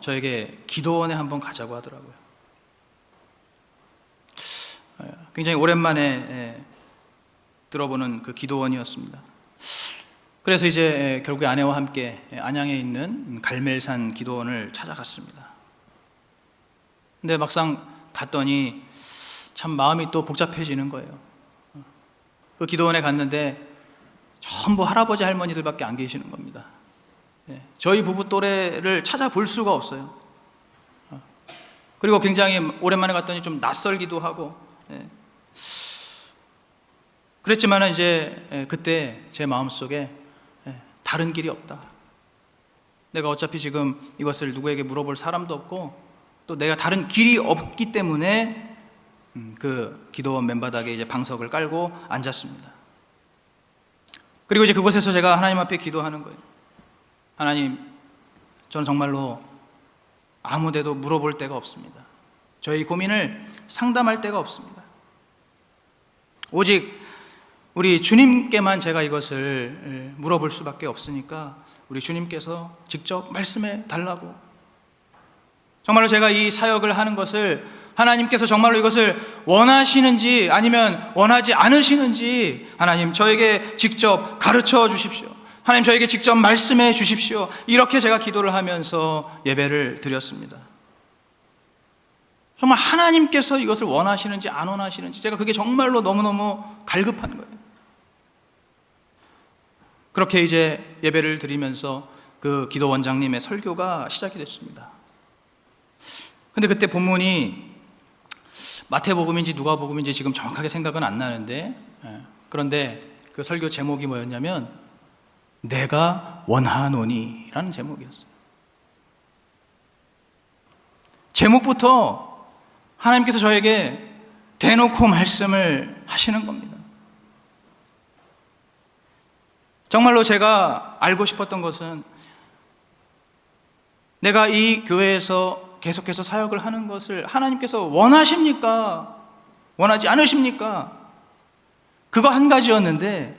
저에게 기도원에 한번 가자고 하더라고요. 굉장히 오랜만에 들어보는 그 기도원이었습니다. 그래서 이제 결국에 아내와 함께 안양에 있는 갈멜산 기도원을 찾아갔습니다. 근데 막상 갔더니 참 마음이 또 복잡해지는 거예요. 그 기도원에 갔는데 전부 할아버지 할머니들밖에 안 계시는 겁니다. 저희 부부 또래를 찾아볼 수가 없어요. 그리고 굉장히 오랜만에 갔더니 좀 낯설기도 하고, 그랬지만 이제 그때 제 마음속에 다른 길이 없다. 내가 어차피 지금 이것을 누구에게 물어볼 사람도 없고 또 내가 다른 길이 없기 때문에 그 기도원 맨바닥에 이제 방석을 깔고 앉았습니다. 그리고 이제 그곳에서 제가 하나님 앞에 기도하는 거예요. 하나님, 저는 정말로 아무 데도 물어볼 데가 없습니다. 저희 고민을 상담할 데가 없습니다. 오직 우리 주님께만 제가 이것을 물어볼 수밖에 없으니까 우리 주님께서 직접 말씀해 달라고. 정말로 제가 이 사역을 하는 것을 하나님께서 정말로 이것을 원하시는지 아니면 원하지 않으시는지 하나님 저에게 직접 가르쳐 주십시오. 하나님 저에게 직접 말씀해 주십시오. 이렇게 제가 기도를 하면서 예배를 드렸습니다. 정말 하나님께서 이것을 원하시는지 안 원하시는지 제가 그게 정말로 너무너무 갈급한 거예요. 그렇게 이제 예배를 드리면서 그 기도원장님의 설교가 시작이 됐습니다. 근데 그때 본문이 마태복음인지 누가복음인지 지금 정확하게 생각은 안 나는데, 그런데 그 설교 제목이 뭐였냐면 내가 원하노니 라는 제목이었어요. 제목부터 하나님께서 저에게 대놓고 말씀을 하시는 겁니다. 정말로 제가 알고 싶었던 것은 내가 이 교회에서 계속해서 사역을 하는 것을 하나님께서 원하십니까? 원하지 않으십니까? 그거 한 가지였는데,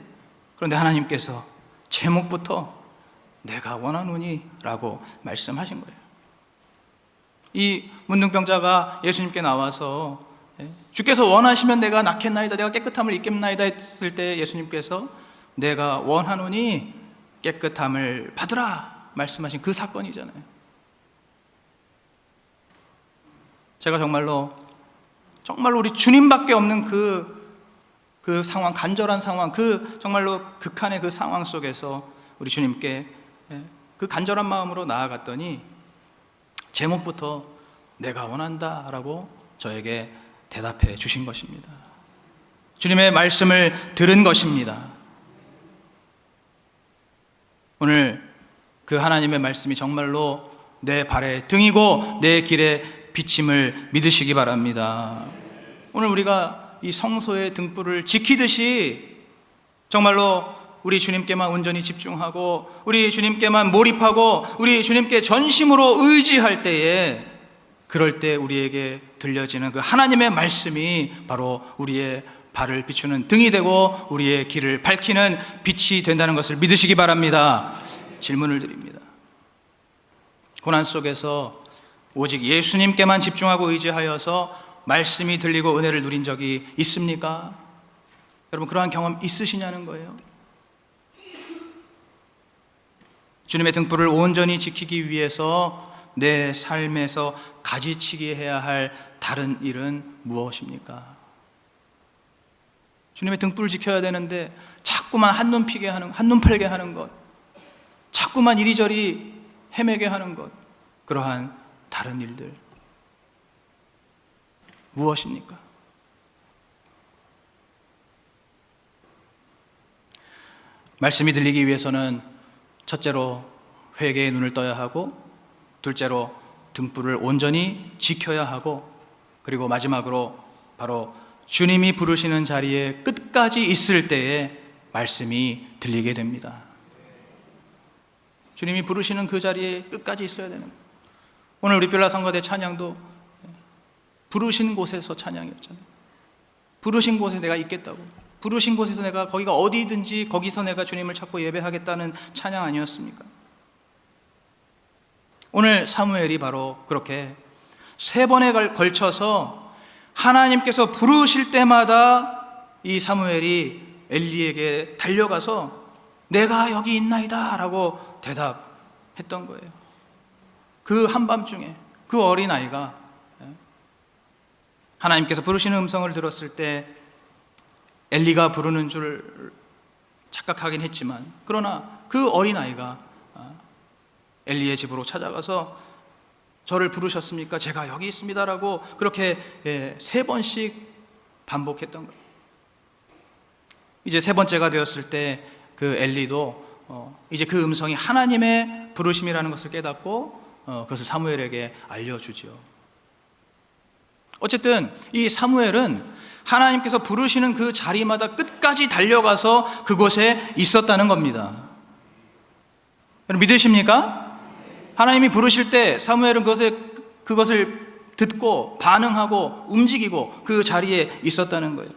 그런데 하나님께서 제목부터 내가 원하노니 라고 말씀하신 거예요. 이 문둥병자가 예수님께 나와서 주께서 원하시면 내가 낫겠나이다, 내가 깨끗함을 입겠나이다 했을 때 예수님께서 내가 원하노니 깨끗함을 받으라 말씀하신 그 사건이잖아요. 제가 정말로 우리 주님밖에 없는 그 상황, 간절한 상황, 그 정말로 극한의 그 상황 속에서 우리 주님께 그 간절한 마음으로 나아갔더니 제목부터 내가 원한다 라고 저에게 대답해 주신 것입니다. 주님의 말씀을 들은 것입니다. 오늘 그 하나님의 말씀이 정말로 내 발의 등이고 내 길의 비침을 믿으시기 바랍니다. 오늘 우리가 이 성소의 등불을 지키듯이 정말로 우리 주님께만 온전히 집중하고 우리 주님께만 몰입하고 우리 주님께 전심으로 의지할 때에, 그럴 때 우리에게 들려지는 그 하나님의 말씀이 바로 우리의 발을 비추는 등이 되고 우리의 길을 밝히는 빛이 된다는 것을 믿으시기 바랍니다. 질문을 드립니다. 고난 속에서 오직 예수님께만 집중하고 의지하여서 말씀이 들리고 은혜를 누린 적이 있습니까? 여러분, 그러한 경험 있으시냐는 거예요. 주님의 등불을 온전히 지키기 위해서 내 삶에서 가지치기 해야 할 다른 일은 무엇입니까? 주님의 등불을 지켜야 되는데 자꾸만 한눈 팔게 하는 것, 자꾸만 이리저리 헤매게 하는 것, 그러한 다른 일들 무엇입니까? 말씀이 들리기 위해서는 첫째로 회개의 눈을 떠야 하고, 둘째로 등불을 온전히 지켜야 하고, 그리고 마지막으로 바로 주님이 부르시는 자리에 끝까지 있을 때에 말씀이 들리게 됩니다. 주님이 부르시는 그 자리에 끝까지 있어야 되는 거예요. 오늘 우리 뼈라 성가대 찬양도 부르신 곳에서 찬양이었잖아요. 부르신 곳에 내가 있겠다고, 부르신 곳에서 내가 거기가 어디든지 거기서 내가 주님을 찾고 예배하겠다는 찬양 아니었습니까? 오늘 사무엘이 바로 그렇게 3번에 걸쳐서 하나님께서 부르실 때마다 이 사무엘이 엘리에게 달려가서 내가 여기 있나이다 라고 대답했던 거예요. 그 한밤중에 그 어린아이가 하나님께서 부르시는 음성을 들었을 때 엘리가 부르는 줄 착각하긴 했지만, 그러나 그 어린아이가 엘리의 집으로 찾아가서 저를 부르셨습니까? 제가 여기 있습니다라고 그렇게 3번씩 반복했던 거예요. 이제 3번째가 되었을 때 그 엘리도 이제 그 음성이 하나님의 부르심이라는 것을 깨닫고 그것을 사무엘에게 알려주죠. 어쨌든 이 사무엘은 하나님께서 부르시는 그 자리마다 끝까지 달려가서 그곳에 있었다는 겁니다. 여러분 믿으십니까? 하나님이 부르실 때 사무엘은 그것을 듣고 반응하고 움직이고 그 자리에 있었다는 거예요.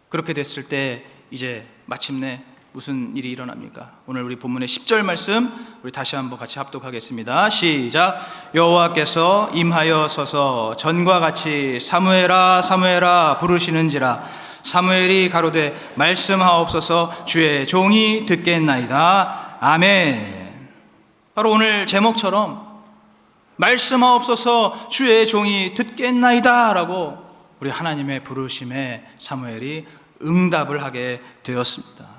그렇게 됐을 때 이제 마침내 무슨 일이 일어납니까? 오늘 우리 본문의 10절 말씀 우리 다시 한번 같이 합독하겠습니다. 시작. 여호와께서 임하여 서서 전과 같이 사무엘아 사무엘아 부르시는지라. 사무엘이 가로되 말씀하옵소서 주의 종이 듣겠나이다. 아멘. 바로 오늘 제목처럼 말씀하옵소서 주의 종이 듣겠나이다 라고 우리 하나님의 부르심에 사무엘이 응답을 하게 되었습니다.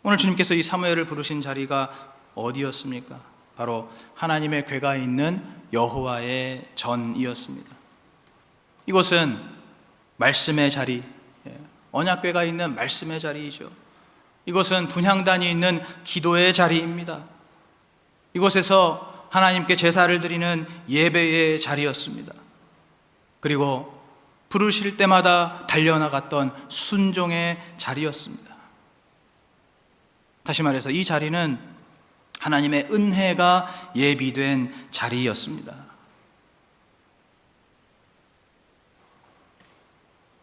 오늘 주님께서 이 사무엘을 부르신 자리가 어디였습니까? 바로 하나님의 궤가 있는 여호와의 전이었습니다. 이곳은 말씀의 자리, 언약궤가 있는 말씀의 자리이죠. 이곳은 분향단이 있는 기도의 자리입니다. 이곳에서 하나님께 제사를 드리는 예배의 자리였습니다. 그리고 부르실 때마다 달려나갔던 순종의 자리였습니다. 다시 말해서 이 자리는 하나님의 은혜가 예비된 자리였습니다.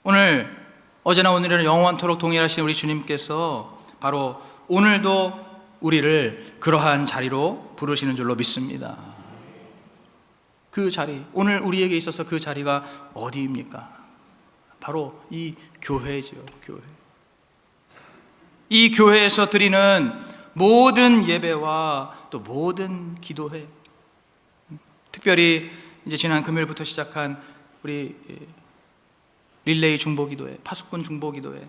오늘 어제나 오늘은 영원토록 동일하신 우리 주님께서 바로 오늘도 우리를 그러한 자리로 부르시는 줄로 믿습니다. 그 자리, 오늘 우리에게 있어서 그 자리가 어디입니까? 바로 이 교회죠, 교회. 이 교회에서 드리는 모든 예배와 또 모든 기도회, 특별히 이제 지난 금요일부터 시작한 우리 릴레이 중보기도회, 파수꾼 중보기도회,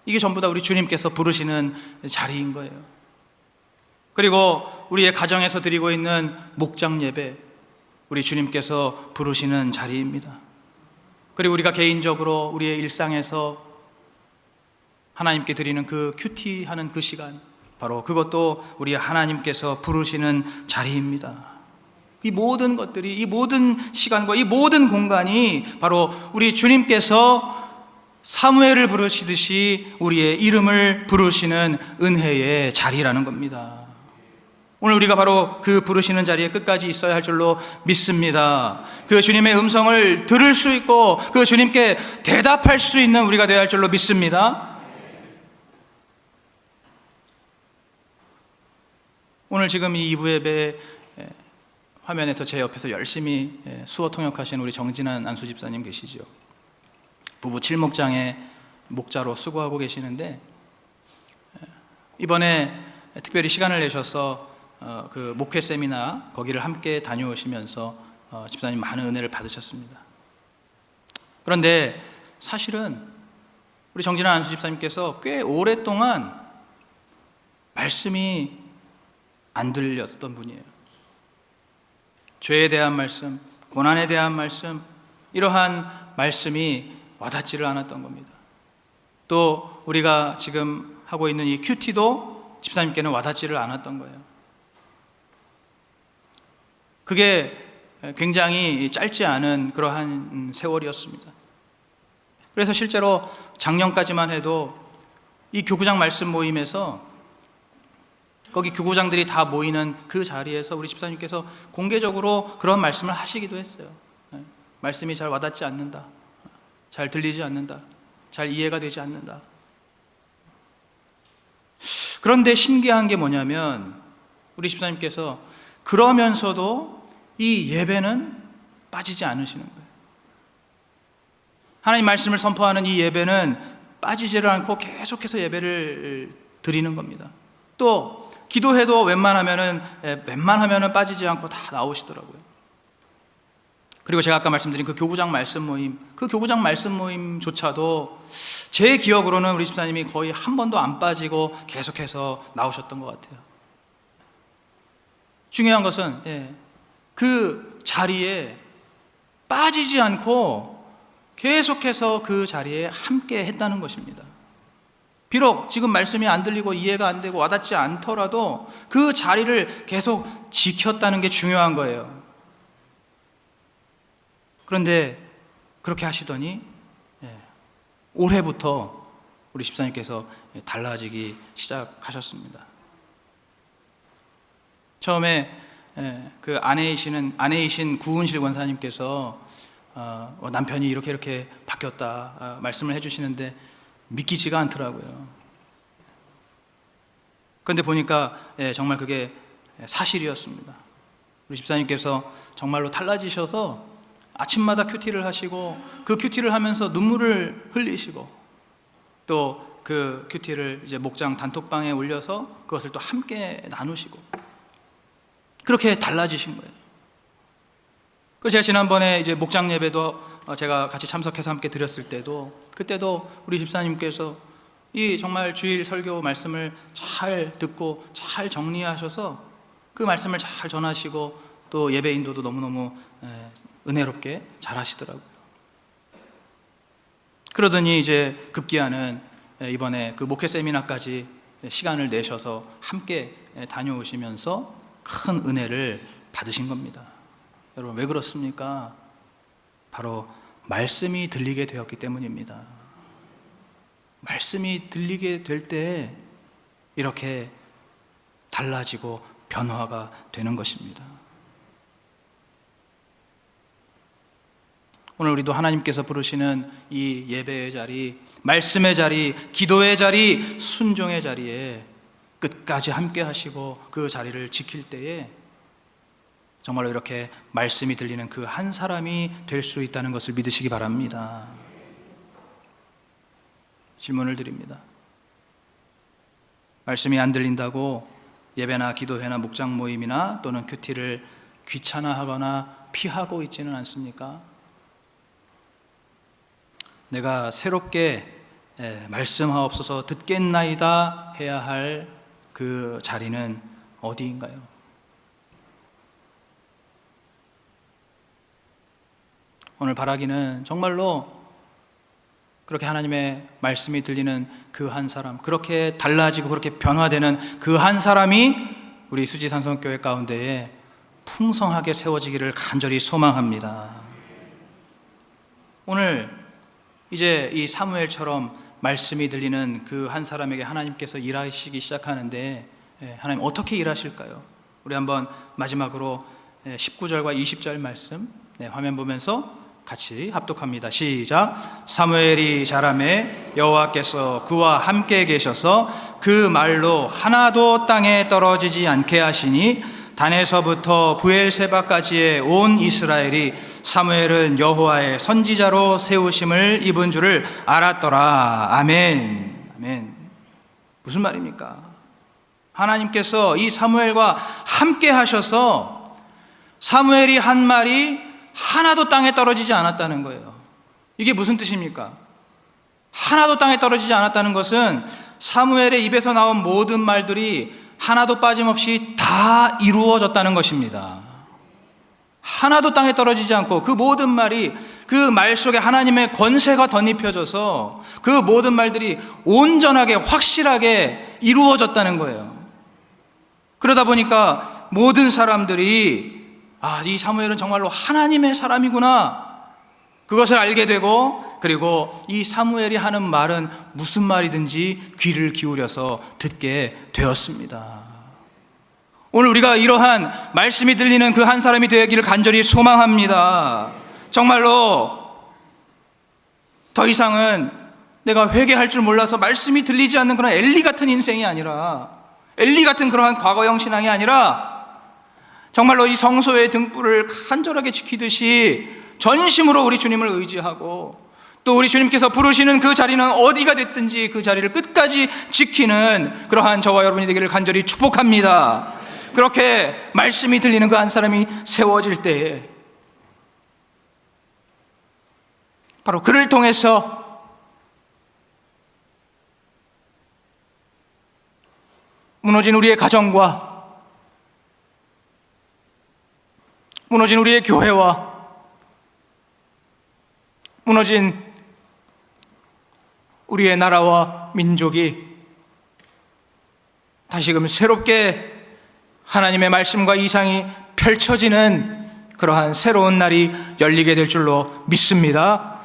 이게 전부 다 우리 주님께서 부르시는 자리인 거예요. 그리고 우리의 가정에서 드리고 있는 목장 예배, 우리 주님께서 부르시는 자리입니다. 그리고 우리가 개인적으로 우리의 일상에서 하나님께 드리는 그 큐티하는 그 시간, 바로 그것도 우리 하나님께서 부르시는 자리입니다. 이 모든 것들이, 이 모든 시간과 이 모든 공간이 바로 우리 주님께서 사무엘을 부르시듯이 우리의 이름을 부르시는 은혜의 자리라는 겁니다. 오늘 우리가 바로 그 부르시는 자리에 끝까지 있어야 할 줄로 믿습니다. 그 주님의 음성을 들을 수 있고 그 주님께 대답할 수 있는 우리가 되어야 할 줄로 믿습니다. 오늘 지금 이 2부 예배 화면에서 제 옆에서 열심히 수어 통역하신 우리 정진한 안수 집사님 계시죠. 부부 7목장의 목자로 수고하고 계시는데, 이번에 특별히 시간을 내셔서 그 목회 세미나 거기를 함께 다녀오시면서 집사님 많은 은혜를 받으셨습니다. 그런데 사실은 우리 정진한 안수 집사님께서 꽤 오랫동안 말씀이 안 들렸던 분이에요. 죄에 대한 말씀, 고난에 대한 말씀, 이러한 말씀이 와닿지를 않았던 겁니다. 또 우리가 지금 하고 있는 이 큐티도 집사님께는 와닿지를 않았던 거예요. 그게 굉장히 짧지 않은 그러한 세월이었습니다. 그래서 실제로 작년까지만 해도 이 교구장 말씀 모임에서 거기 교구장들이 다 모이는 그 자리에서 우리 집사님께서 공개적으로 그런 말씀을 하시기도 했어요. 말씀이 잘 와닿지 않는다, 잘 들리지 않는다, 잘 이해가 되지 않는다. 그런데 신기한 게 뭐냐면 우리 집사님께서 그러면서도 이 예배는 빠지지 않으시는 거예요. 하나님 말씀을 선포하는 이 예배는 빠지지를 않고 계속해서 예배를 드리는 겁니다. 또 기도해도 웬만하면은 빠지지 않고 다 나오시더라고요. 그리고 제가 아까 말씀드린 그 교구장 말씀 모임, 그 교구장 말씀 모임조차도 제 기억으로는 우리 집사님이 거의 한 번도 안 빠지고 계속해서 나오셨던 것 같아요. 중요한 것은 그 자리에 빠지지 않고 계속해서 그 자리에 함께 했다는 것입니다. 비록 지금 말씀이 안 들리고 이해가 안 되고 와닿지 않더라도 그 자리를 계속 지켰다는 게 중요한 거예요. 그런데 그렇게 하시더니 올해부터 우리 집사님께서 달라지기 시작하셨습니다. 처음에 그 아내이신 구은실 권사님께서 남편이 이렇게 바뀌었다 말씀을 해주시는데 믿기지가 않더라고요. 그런데 보니까 정말 그게 사실이었습니다. 우리 집사님께서 정말로 달라지셔서 아침마다 큐티를 하시고 그 큐티를 하면서 눈물을 흘리시고 또 그 큐티를 이제 목장 단톡방에 올려서 그것을 또 함께 나누시고 그렇게 달라지신 거예요. 그래서 제가 지난번에 이제 목장 예배도 제가 같이 참석해서 함께 드렸을 때도 그때도 우리 집사님께서 이 정말 주일 설교 말씀을 잘 듣고 잘 정리하셔서 그 말씀을 잘 전하시고 또 예배 인도도 너무너무 은혜롭게 잘 하시더라고요. 그러더니 이제 급기야는 이번에 그 목회 세미나까지 시간을 내셔서 함께 다녀오시면서 큰 은혜를 받으신 겁니다. 여러분 왜 그렇습니까? 바로 말씀이 들리게 되었기 때문입니다. 말씀이 들리게 될 때 이렇게 달라지고 변화가 되는 것입니다. 오늘 우리도 하나님께서 부르시는 이 예배의 자리, 말씀의 자리, 기도의 자리, 순종의 자리에 끝까지 함께 하시고 그 자리를 지킬 때에 정말로 이렇게 말씀이 들리는 그 한 사람이 될 수 있다는 것을 믿으시기 바랍니다. 질문을 드립니다. 말씀이 안 들린다고 예배나 기도회나 목장 모임이나 또는 큐티를 귀찮아하거나 피하고 있지는 않습니까? 내가 새롭게 말씀하옵소서 듣겠나이다 해야 할 그 자리는 어디인가요? 오늘 바라기는 정말로 그렇게 하나님의 말씀이 들리는 그 한 사람, 그렇게 달라지고 그렇게 변화되는 그 한 사람이 우리 수지산성교회 가운데에 풍성하게 세워지기를 간절히 소망합니다. 오늘 이제 이 사무엘처럼 말씀이 들리는 그 한 사람에게 하나님께서 일하시기 시작하는데 하나님 어떻게 일하실까요? 우리 한번 마지막으로 19절과 20절 말씀 화면 보면서 같이 합독합니다. 시작. 사무엘이 자라매 여호와께서 그와 함께 계셔서 그 말로 하나도 땅에 떨어지지 않게 하시니 단에서부터 브엘세바까지의 온 이스라엘이 사무엘은 여호와의 선지자로 세우심을 입은 줄을 알았더라. 아멘. 아멘. 무슨 말입니까? 하나님께서 이 사무엘과 함께 하셔서 사무엘이 한 말이 하나도 땅에 떨어지지 않았다는 거예요. 이게 무슨 뜻입니까? 하나도 땅에 떨어지지 않았다는 것은 사무엘의 입에서 나온 모든 말들이 하나도 빠짐없이 다 이루어졌다는 것입니다. 하나도 땅에 떨어지지 않고 그 모든 말이 그 말 속에 하나님의 권세가 덧입혀져서 그 모든 말들이 온전하게 확실하게 이루어졌다는 거예요. 그러다 보니까 모든 사람들이 이 사무엘은 정말로 하나님의 사람이구나, 그것을 알게 되고, 그리고 이 사무엘이 하는 말은 무슨 말이든지 귀를 기울여서 듣게 되었습니다. 오늘 우리가 이러한 말씀이 들리는 그 한 사람이 되기를 간절히 소망합니다. 정말로 더 이상은 내가 회개할 줄 몰라서 말씀이 들리지 않는 그런 엘리 같은 인생이 아니라, 엘리 같은 그러한 과거형 신앙이 아니라 정말로 이 성소의 등불을 간절하게 지키듯이 전심으로 우리 주님을 의지하고, 또 우리 주님께서 부르시는 그 자리는 어디가 됐든지 그 자리를 끝까지 지키는 그러한 저와 여러분이 되기를 간절히 축복합니다. 그렇게 말씀이 들리는 그 한 사람이 세워질 때에 바로 그를 통해서 무너진 우리의 가정과 무너진 우리의 교회와 무너진 우리의 나라와 민족이 다시금 새롭게 하나님의 말씀과 이상이 펼쳐지는 그러한 새로운 날이 열리게 될 줄로 믿습니다.